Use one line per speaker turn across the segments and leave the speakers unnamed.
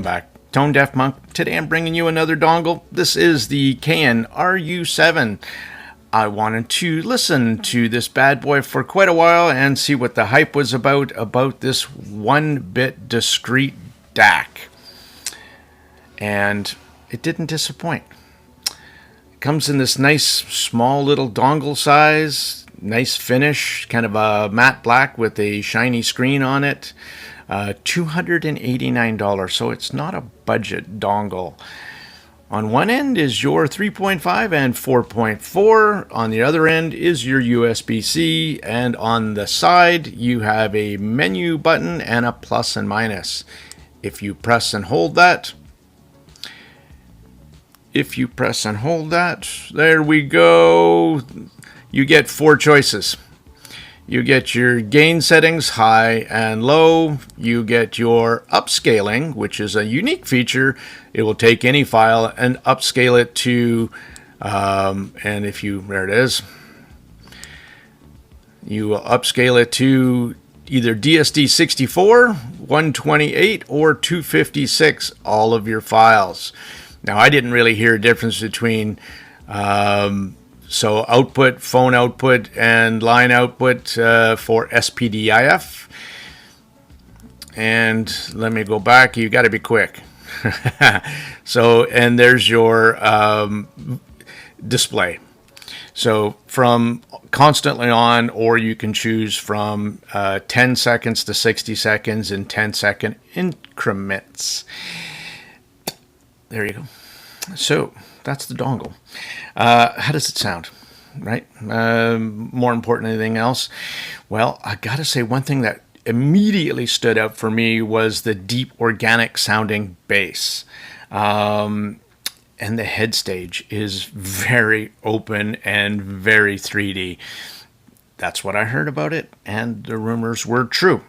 Welcome back. Tone Deaf Monk. Today I'm bringing you another dongle. This is the CAYIN RU7. I wanted to listen to this bad boy for quite a while and see what the hype was about this 1-bit discrete DAC. And it didn't disappoint. It comes in this nice small little dongle size, nice finish, kind of a matte black with a shiny screen on it. $289, so it's not a budget dongle. On one end is your 3.5 and 4.4. On the other end is your USB-C, and on the side you have a menu button and a plus and minus. If you press and hold that, there we go. You get 4 choices. You get your gain settings, high and low. You get your upscaling, which is a unique feature. It will take any file and upscale it to, there it is. You will upscale it to either DSD64, 128, or 256, all of your files. Now, I didn't really hear a difference between so output, phone output, and line output for SPDIF. And let me go back. You got to be quick. So, and there's your display. So from constantly on, or you can choose from 10 seconds to 60 seconds in 10-second increments. There you go. So that's the dongle. How does it sound, right? More important than anything else. Well, I gotta say, one thing that immediately stood out for me was the deep organic sounding bass. And the head stage is very open and very 3D. That's what I heard about it, and the rumors were true.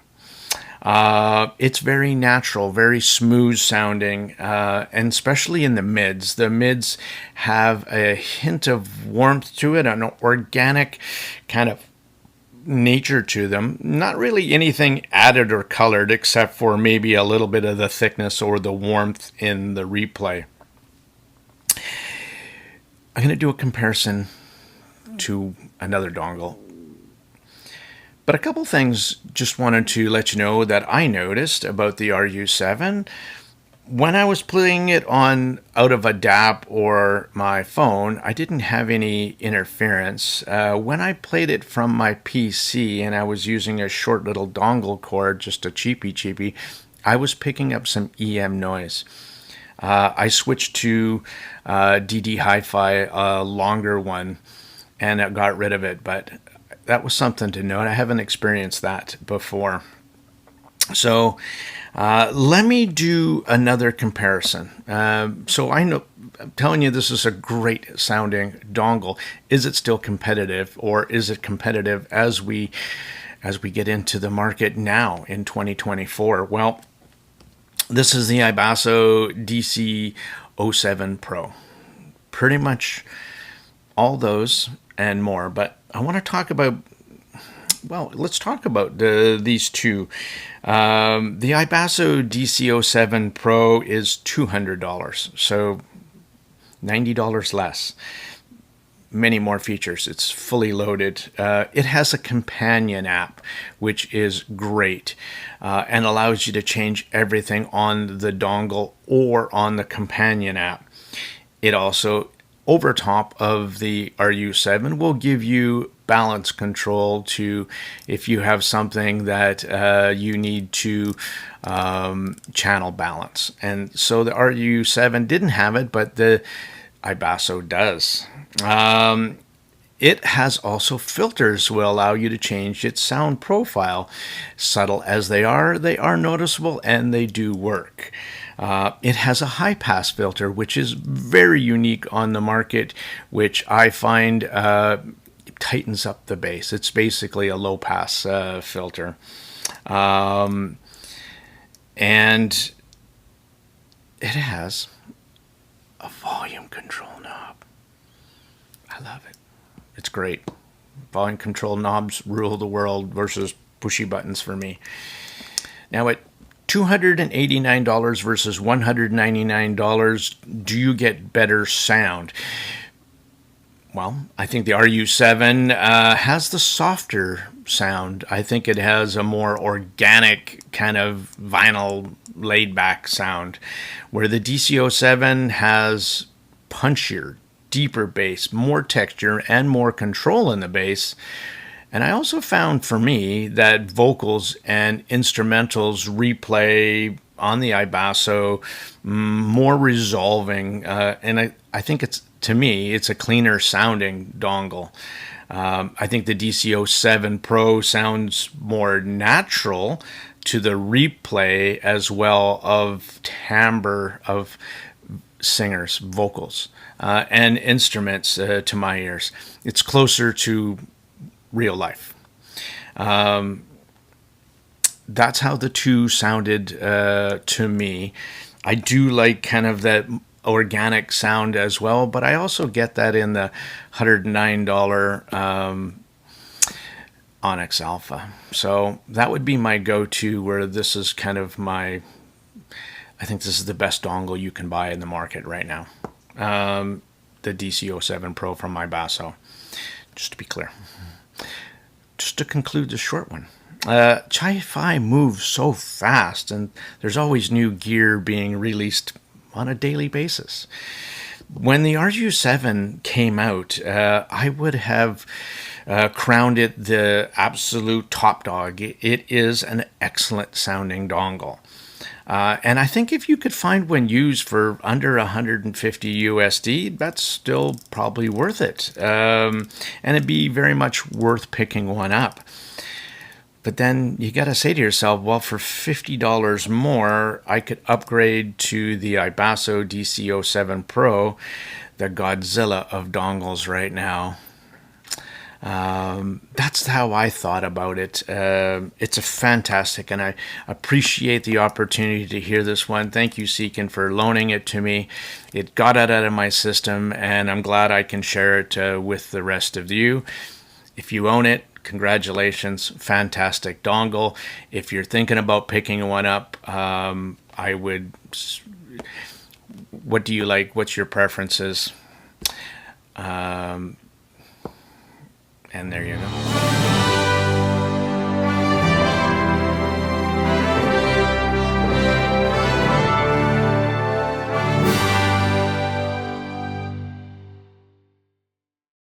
It's very natural, very smooth sounding, and especially in the mids. The mids have a hint of warmth to it, an organic kind of nature to them. Not really anything added or colored, except for maybe a little bit of the thickness or the warmth in the replay. I'm going to do a comparison to another dongle. But a couple things just wanted to let you know that I noticed about the RU7. When I was playing it on out of a DAP or my phone, I didn't have any interference. When I played it from my PC and I was using a short little dongle cord, just a cheapie, I was picking up some EM noise. I switched to DD Hi-Fi, a longer one, and it got rid of it, but that was something to note. I haven't experienced that before. So let me do another comparison. So I know, I'm telling you, this is a great sounding dongle. Is it still competitive, or is it competitive as we get into the market now in 2024? Well, this is the iBasso DC07 Pro. Pretty much all those and more, but I want to talk about, well, let's talk about these two. The iBasso DC07 Pro is $200, so $90 less. Many more features. It's fully loaded. It has a companion app, which is great, and allows you to change everything on the dongle or on the companion app. It also, over top of the RU7, will give you balance control to if you have something that you need to channel balance. And so the RU7 didn't have it, but the iBasso does. It has also filters will allow you to change its sound profile. Subtle as they are noticeable, and they do work. It has a high pass filter, which is very unique on the market, which I find tightens up the bass. It's basically a low pass filter. And it has a volume control knob. I love it. It's great. Volume control knobs rule the world versus pushy buttons for me. Now at $289 versus $199, do you get better sound? Well, I think the RU7 has the softer sound. I think it has a more organic kind of vinyl laid back sound, where the DC07 has punchier, deeper bass, more texture, and more control in the bass. And I also found for me that vocals and instrumentals replay on the iBasso more resolving, and I think to me, it's a cleaner sounding dongle. I think the DC07 Pro sounds more natural to the replay as well of timbre of singers, vocals, and instruments to my ears. It's closer to real life. That's how the two sounded to me. I do like kind of that organic sound as well, but I also get that in the $109 Onyx Alpha. So that would be my go-to, where this is kind of I think this is the best dongle you can buy in the market right now. The DC07 Pro from iBasso, just to be clear. Just to conclude this short one. Chi-Fi moves so fast, and there's always new gear being released on a daily basis. When the RU7 came out, I would have crowned it the absolute top dog. It is an excellent sounding dongle. And I think if you could find one used for under 150 USD, that's still probably worth it. And it'd be very much worth picking one up. But then you got to say to yourself, well, for $50 more, I could upgrade to the iBasso DC07 Pro, the Godzilla of dongles right now. That's how I thought about it. It's a fantastic, and I appreciate the opportunity to hear this one. Thank you, CAYIN, for loaning it to me. It got it out of my system, and I'm glad I can share it with the rest of you. If you own it, congratulations, fantastic dongle. If you're thinking about picking one up, I would. What do you like? What's your preferences? And there you go.